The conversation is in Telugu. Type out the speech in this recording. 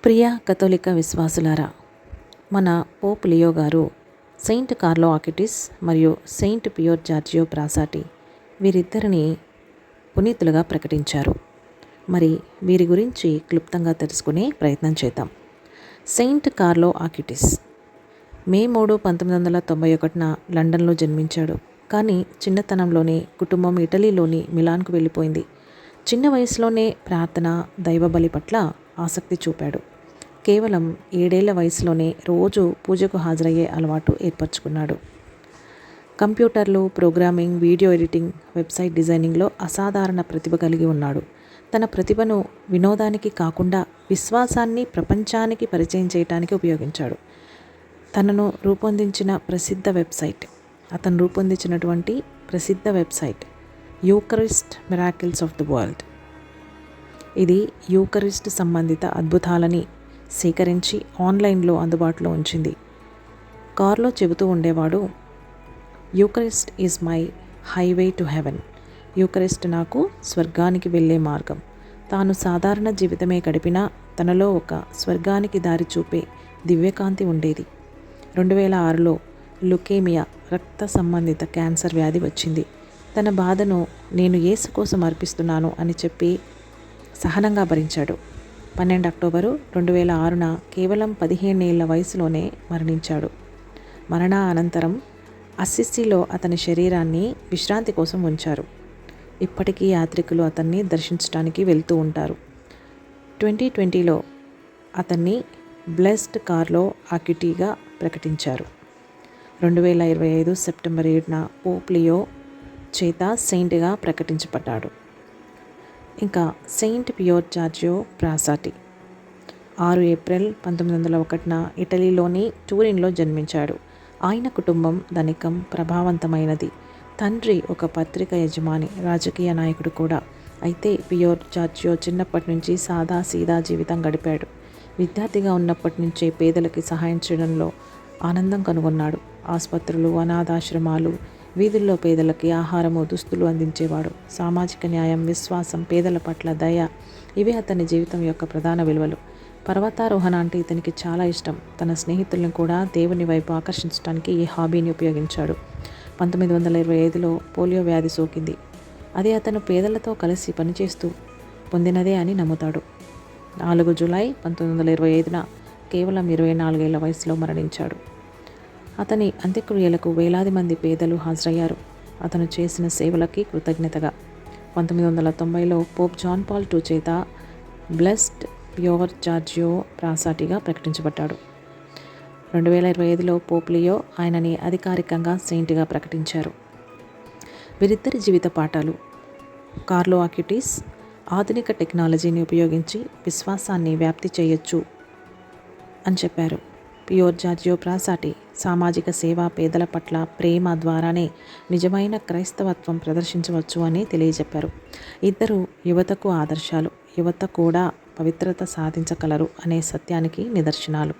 ప్రియ కథోలిక విశ్వాసులారా, మన పోప్ లియో గారు సెయింట్ కార్లో ఆకిటిస్ మరియు సెయింట్ పియోర్ జార్జియో ప్రాసాటి వీరిద్దరిని పునీతులుగా ప్రకటించారు. మరి వీరి గురించి క్లుప్తంగా తెలుసుకునే ప్రయత్నం చేద్దాం. సెయింట్ కార్లో ఆకిటిస్ మే 3, 1991 లండన్లో జన్మించాడు. కానీ చిన్నతనంలోనే కుటుంబం ఇటలీలోని మిలాన్కు వెళ్ళిపోయింది. చిన్న వయసులోనే ప్రార్థన, దైవబలి పట్ల ఆసక్తి చూపాడు. కేవలం 7 ఏళ్ల వయసులోనే రోజు పూజకు హాజరయ్యే అలవాటు ఏర్పరచుకున్నాడు. కంప్యూటర్లు, ప్రోగ్రామింగ్, వీడియో ఎడిటింగ్, వెబ్సైట్ డిజైనింగ్లో అసాధారణ ప్రతిభ కలిగి ఉన్నాడు. తన ప్రతిభను వినోదానికి కాకుండా విశ్వాసాన్ని ప్రపంచానికి పరిచయం చేయడానికి ఉపయోగించాడు. అతను రూపొందించినటువంటి ప్రసిద్ధ website Eucharist miracles of the world. ఇది యూకరిస్ట్ సంబంధిత అద్భుతాలని సేకరించి ఆన్లైన్లో అందుబాటులో ఉంచింది. కార్లో చెబుతూ ఉండేవాడు, Eucharist is my highway to heaven. Eucharist నాకు స్వర్గానికి వెళ్ళే మార్గం. తాను సాధారణ జీవితమే గడిపినా తనలో ఒక స్వర్గానికి దారి చూపే దివ్యకాంతి ఉండేది. 2006లో లుకేమియా, రక్త సంబంధిత క్యాన్సర్ వ్యాధి వచ్చింది. తన బాధను నేను యేసు కోసం అర్పిస్తున్నాను అని చెప్పి సహనంగా భరించాడు. 12 అక్టోబరు 2006న కేవలం 15 ఏళ్ల వయసులోనే మరణించాడు. మరణ అనంతరం అస్సిసిలో అతని శరీరాన్ని విశ్రాంతి కోసం ఉంచారు. ఇప్పటికీ యాత్రికులు అతన్ని దర్శించడానికి వెళ్తూ ఉంటారు. 2020లో అతన్ని బ్లెస్డ్ కార్లో ఆకిటీగా ప్రకటించారు. 2025 సెప్టెంబర్ 7న పోప్ లియో చేత సెయింట్గా ప్రకటించబడ్డాడు. ఇంకా సెయింట్ పియోర్ జార్జియో ప్రాసాటి 6 ఏప్రిల్ 1901న ఇటలీలోని టూరిన్లో జన్మించాడు. ఆయన కుటుంబం ధనికం, ప్రభావవంతమైనది. తండ్రి ఒక పత్రిక యజమాని, రాజకీయ నాయకుడు కూడా. అయితే పియోర్ జార్జియో చిన్నప్పటి నుంచి సాదాసీదా జీవితం గడిపాడు. విద్యార్థిగా ఉన్నప్పటి నుంచే పేదలకి సహాయం చేయడంలో ఆనందం కనుగొన్నాడు. ఆసుపత్రులు, అనాథాశ్రమాలు, వీధుల్లో పేదలకి ఆహారము, దుస్తులు అందించేవాడు. సామాజిక న్యాయం, విశ్వాసం, పేదల పట్ల దయ ఇవే అతని జీవితం యొక్క ప్రధాన విలువలు. పర్వతారోహణ అంటే ఇతనికి చాలా ఇష్టం. తన స్నేహితులను కూడా దేవుని వైపు ఆకర్షించడానికి ఈ హాబీని ఉపయోగించాడు. 1925లో పోలియో వ్యాధి సోకింది. అది అతను పేదలతో కలిసి పనిచేస్తూ పొందినదే అని నమ్ముతాడు. 4 జూలై 1925న కేవలం 24 ఏళ్ల వయసులో మరణించాడు. అతని అంత్యక్రియలకు వేలాది మంది పేదలు హాజరయ్యారు. అతను చేసిన సేవలకి కృతజ్ఞతగా 1990లో పోప్ జాన్ పాల్ II చేత బ్లెస్డ్ పియోర్ జార్జియో ప్రాసాటిగా ప్రకటించబడ్డాడు. 2025లో పోప్ లియో ఆయనని అధికారికంగా సెయింట్గా ప్రకటించారు. వీరిద్దరి జీవిత పాఠాలు: కార్లో ఆకిటిస్ ఆధునిక టెక్నాలజీని ఉపయోగించి విశ్వాసాన్ని వ్యాప్తి చేయొచ్చు అని చెప్పారు. పియోర్ జార్జియో ప్రాసాటి సామాజిక సేవ, పేదల పట్ల ప్రేమ ద్వారానే నిజమైన క్రైస్తవత్వం ప్రదర్శించవచ్చు అని తెలియజెప్పారు. ఇద్దరు యువతకు ఆదర్శాలు. యువత కూడా పవిత్రత సాధించగలరు అనే సత్యానికి నిదర్శనాలు.